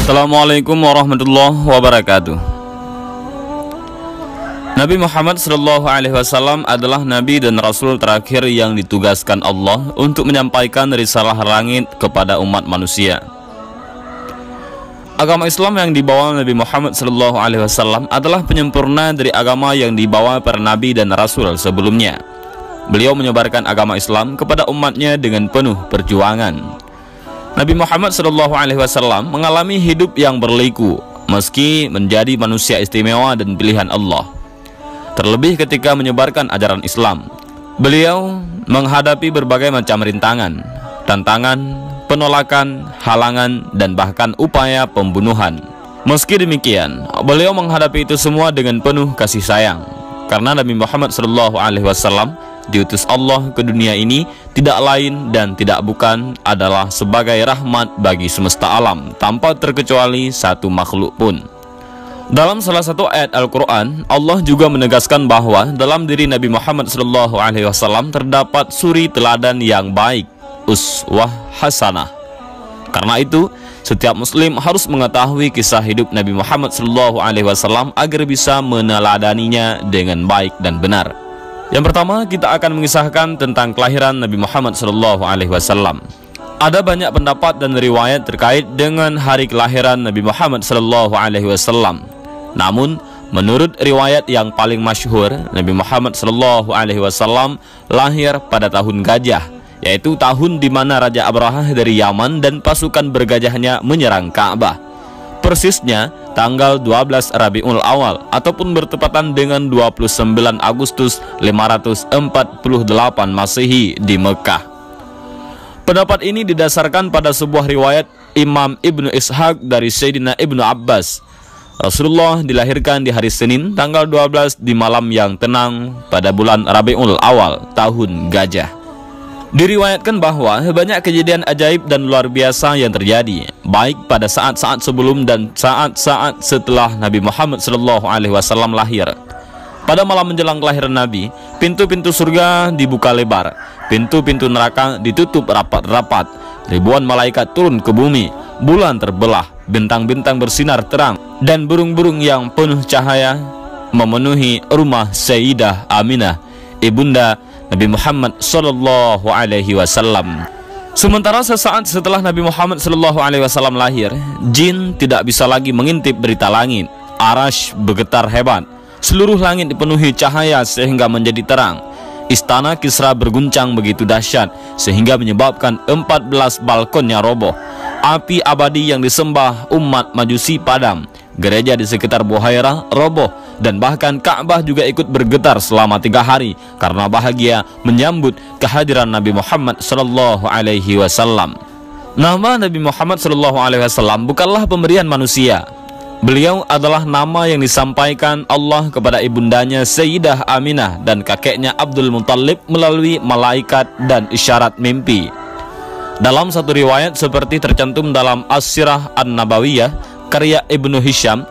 Assalamualaikum warahmatullahi wabarakatuh. Nabi Muhammad SAW adalah Nabi dan Rasul terakhir yang ditugaskan Allah untuk menyampaikan risalah langit kepada umat manusia. Agama Islam yang dibawa Nabi Muhammad SAW adalah penyempurna dari agama yang dibawa para Nabi dan Rasul sebelumnya. Beliau menyebarkan agama Islam kepada umatnya dengan penuh perjuangan. Nabi Muhammad SAW mengalami hidup yang berliku meski menjadi manusia istimewa dan pilihan Allah. Terlebih ketika menyebarkan ajaran Islam, beliau menghadapi berbagai macam rintangan, tantangan, penolakan, halangan, dan bahkan upaya pembunuhan. Meski demikian, beliau menghadapi itu semua dengan penuh kasih sayang, karena Nabi Muhammad SAW diutus Allah ke dunia ini tidak lain dan tidak bukan adalah sebagai rahmat bagi semesta alam tanpa terkecuali satu makhluk pun. Dalam salah satu ayat Al-Quran, Allah juga menegaskan bahwa dalam diri Nabi Muhammad SAW terdapat suri teladan yang baik, uswah hasanah. Karena itu, setiap muslim harus mengetahui kisah hidup Nabi Muhammad SAW agar bisa meneladaninya dengan baik dan benar. Yang pertama, kita akan mengisahkan tentang kelahiran Nabi Muhammad SAW. Ada banyak pendapat dan riwayat terkait dengan hari kelahiran Nabi Muhammad SAW. Namun, menurut riwayat yang paling masyhur, Nabi Muhammad SAW lahir pada tahun gajah, yaitu tahun di mana Raja Abrahah dari Yaman dan pasukan bergajahnya menyerang Ka'bah. Persisnya tanggal 12 Rabiul Awal ataupun bertepatan dengan 29 Agustus 548 Masehi di Mekah. Pendapat ini didasarkan pada sebuah riwayat Imam Ibnu Ishaq dari Sayyidina Ibnu Abbas. Rasulullah dilahirkan di hari Senin tanggal 12 di malam yang tenang pada bulan Rabiul Awal tahun gajah. Diriwayatkan bahwa banyak kejadian ajaib dan luar biasa yang terjadi, baik pada saat-saat sebelum dan saat-saat setelah Nabi Muhammad SAW lahir. Pada malam menjelang kelahiran Nabi, pintu-pintu surga dibuka lebar, pintu-pintu neraka ditutup rapat-rapat, ribuan malaikat turun ke bumi, bulan terbelah, bintang-bintang bersinar terang, dan burung-burung yang penuh cahaya memenuhi rumah Sayyidah Aminah, ibunda Nabi Muhammad SAW. Sementara sesaat setelah Nabi Muhammad SAW lahir, jin tidak bisa lagi mengintip berita langit. Arasy bergetar hebat, seluruh langit dipenuhi cahaya sehingga menjadi terang. Istana Kisra berguncang begitu dahsyat sehingga menyebabkan 14 balkonnya roboh. Api abadi yang disembah umat Majusi padam. Gereja di sekitar Buhairah roboh, dan bahkan Ka'bah juga ikut bergetar selama 3 hari karena bahagia menyambut kehadiran Nabi Muhammad SAW. Nama Nabi Muhammad SAW bukanlah pemberian manusia. Beliau adalah nama yang disampaikan Allah kepada ibundanya Sayyidah Aminah dan kakeknya Abdul Muttalib melalui malaikat dan isyarat mimpi. Dalam satu riwayat seperti tercantum dalam As-Sirah An-Nabawiyah karya Ibnu Hisham,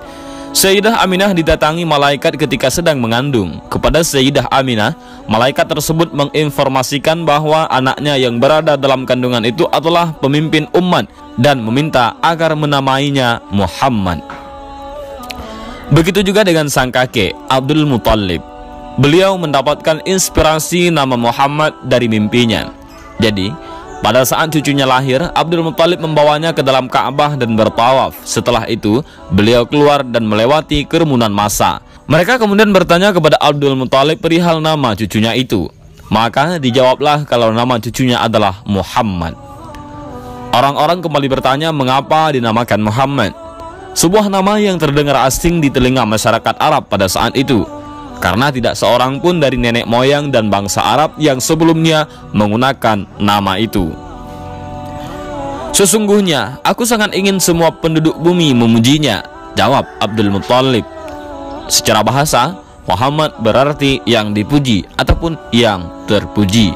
Sayyidah Aminah didatangi malaikat ketika sedang mengandung. Kepada Sayyidah Aminah, malaikat tersebut menginformasikan bahwa anaknya yang berada dalam kandungan itu adalah pemimpin umat dan meminta agar menamainya Muhammad. Begitu juga dengan sang kakek Abdul Muttalib. Beliau mendapatkan inspirasi nama Muhammad dari mimpinya. Jadi pada saat cucunya lahir, Abdul Muttalib membawanya ke dalam Ka'bah dan bertawaf. Setelah itu, beliau keluar dan melewati kerumunan massa. Mereka kemudian bertanya kepada Abdul Muttalib perihal nama cucunya itu. Maka dijawablah kalau nama cucunya adalah Muhammad. Orang-orang kembali bertanya mengapa dinamakan Muhammad. Sebuah nama yang terdengar asing di telinga masyarakat Arab pada saat itu, karena tidak seorang pun dari nenek moyang dan bangsa Arab yang sebelumnya menggunakan nama itu. Sesungguhnya aku sangat ingin semua penduduk bumi memujinya, jawab Abdul Muttalib. Secara bahasa, Muhammad berarti yang dipuji ataupun yang terpuji.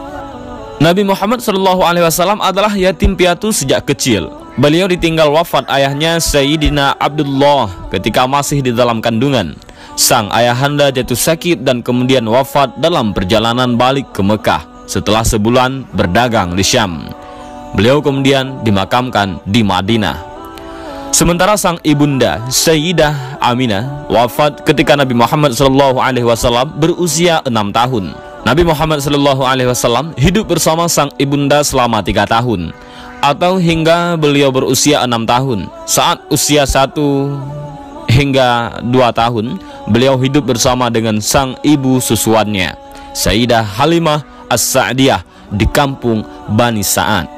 Nabi Muhammad SAW adalah yatim piatu sejak kecil. Beliau ditinggal wafat ayahnya Sayyidina Abdullah ketika masih di dalam kandungan. Sang ayahanda jatuh sakit dan kemudian wafat dalam perjalanan balik ke Mekah setelah sebulan berdagang di Syam. Beliau kemudian dimakamkan di Madinah. Sementara sang ibunda Sayyidah Aminah wafat ketika Nabi Muhammad SAW berusia 6 tahun. Nabi Muhammad SAW hidup bersama sang ibunda selama 3 tahun, atau hingga beliau berusia 6 tahun. Saat usia 1 hingga 2 tahun, beliau hidup bersama dengan sang ibu susuannya, Sayyidah Halimah As-Sa'diyah, di kampung Bani Sa'ad.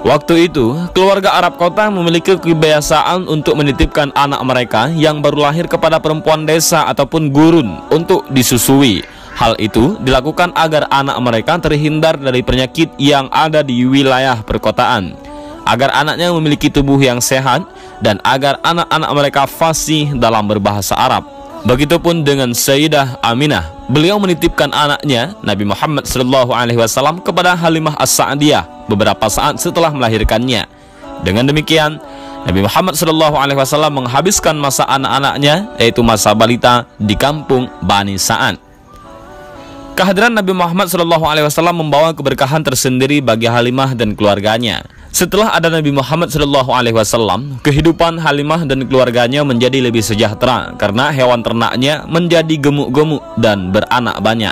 Waktu itu, keluarga Arab kota memiliki kebiasaan untuk menitipkan anak mereka yang baru lahir kepada perempuan desa ataupun gurun untuk disusui. Hal itu dilakukan agar anak mereka terhindar dari penyakit yang ada di wilayah perkotaan, agar anaknya memiliki tubuh yang sehat, dan agar anak-anak mereka fasih dalam berbahasa Arab. Begitupun dengan Sayyidah Aminah, beliau menitipkan anaknya Nabi Muhammad SAW kepada Halimah As-Sa'diyah beberapa saat setelah melahirkannya. Dengan demikian, Nabi Muhammad SAW menghabiskan masa anak-anaknya, yaitu masa balita, di kampung Bani Sa'ad. Kehadiran Nabi Muhammad SAW membawa keberkahan tersendiri bagi Halimah dan keluarganya. Setelah ada Nabi Muhammad SAW, kehidupan Halimah dan keluarganya menjadi lebih sejahtera karena hewan ternaknya menjadi gemuk-gemuk dan beranak banyak.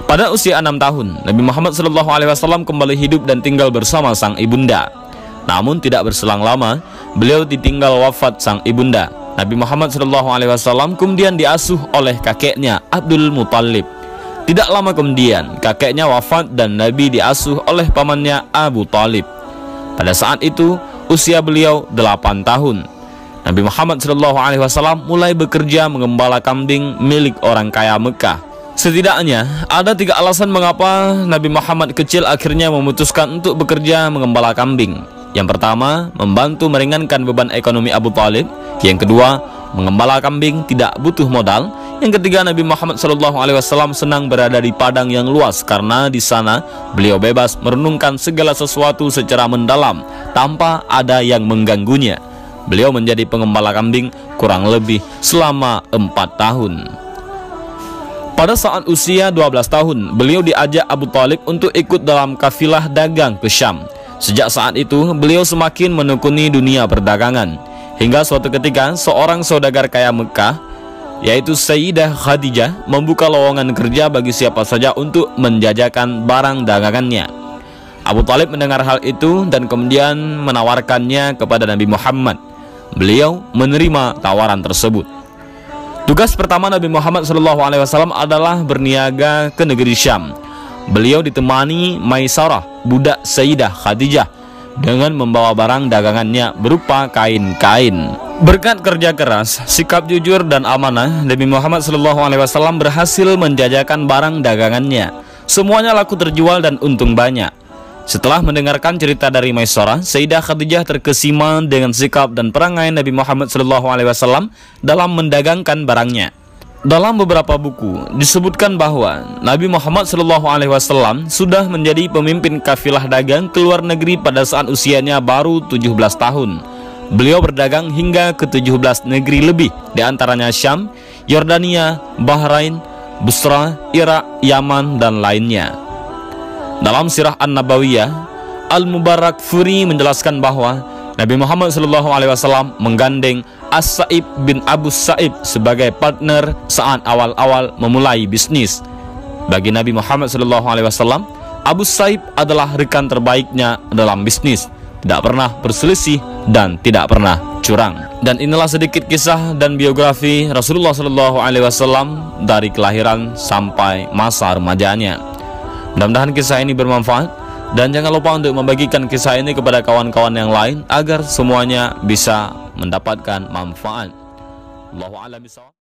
Pada usia 6 tahun, Nabi Muhammad SAW kembali hidup dan tinggal bersama sang ibunda. Namun tidak berselang lama, beliau ditinggal wafat sang ibunda. Nabi Muhammad SAW kemudian diasuh oleh kakeknya Abdul Muttalib. Tidak lama kemudian, kakeknya wafat dan Nabi diasuh oleh pamannya Abu Talib. Pada saat itu, usia beliau 8 tahun. Nabi Muhammad SAW mulai bekerja mengembala kambing milik orang kaya Mekah. Setidaknya, ada 3 alasan mengapa Nabi Muhammad kecil akhirnya memutuskan untuk bekerja mengembala kambing. Yang pertama, membantu meringankan beban ekonomi Abu Talib. Yang kedua, mengembala kambing tidak butuh modal. Yang ketiga, Nabi Muhammad SAW senang berada di padang yang luas karena di sana beliau bebas merenungkan segala sesuatu secara mendalam tanpa ada yang mengganggunya. Beliau menjadi pengembala kambing kurang lebih selama 4 tahun. Pada saat usia 12 tahun, beliau diajak Abu Talib untuk ikut dalam kafilah dagang ke Syam. Sejak saat itu, beliau semakin menekuni dunia perdagangan. Hingga suatu ketika, seorang saudagar kaya Mekah, yaitu Sayyidah Khadijah, membuka lowongan kerja bagi siapa saja untuk menjajakan barang dagangannya. Abu Talib mendengar hal itu dan kemudian menawarkannya kepada Nabi Muhammad. Beliau menerima tawaran tersebut. Tugas pertama Nabi Muhammad SAW adalah berniaga ke negeri Syam. Beliau ditemani Maisarah, budak Sayyidah Khadijah, dengan membawa barang dagangannya berupa kain-kain. Berkat kerja keras, sikap jujur dan amanah, Nabi Muhammad SAW berhasil menjajakan barang dagangannya. Semuanya laku terjual dan untung banyak. Setelah mendengarkan cerita dari Maisarah, Sayyidah Khadijah terkesima dengan sikap dan perangai Nabi Muhammad SAW dalam mendagangkan barangnya. Dalam beberapa buku disebutkan bahwa Nabi Muhammad SAW sudah menjadi pemimpin kafilah dagang ke luar negeri pada saat usianya baru 17 tahun. Beliau berdagang hingga ke 17 negeri lebih, diantaranya Syam, Yordania, Bahrain, Busra, Irak, Yaman, dan lainnya. Dalam Sirah An-Nabawiyah, Al-Mubarakfuri menjelaskan bahwa Nabi Muhammad SAW menggandeng As-Sa'ib bin Abu Sa'ib sebagai partner saat awal-awal memulai bisnis. Bagi Nabi Muhammad SAW, Abu Sa'ib adalah rekan terbaiknya dalam bisnis, tidak pernah berselisih dan tidak pernah curang. Dan inilah sedikit kisah dan biografi Rasulullah SAW dari kelahiran sampai masa remajanya. Mudah-mudahan kisah ini bermanfaat, dan jangan lupa untuk membagikan kisah ini kepada kawan-kawan yang lain agar semuanya bisa mendapatkan manfaat. Allahu a'lam bishawab.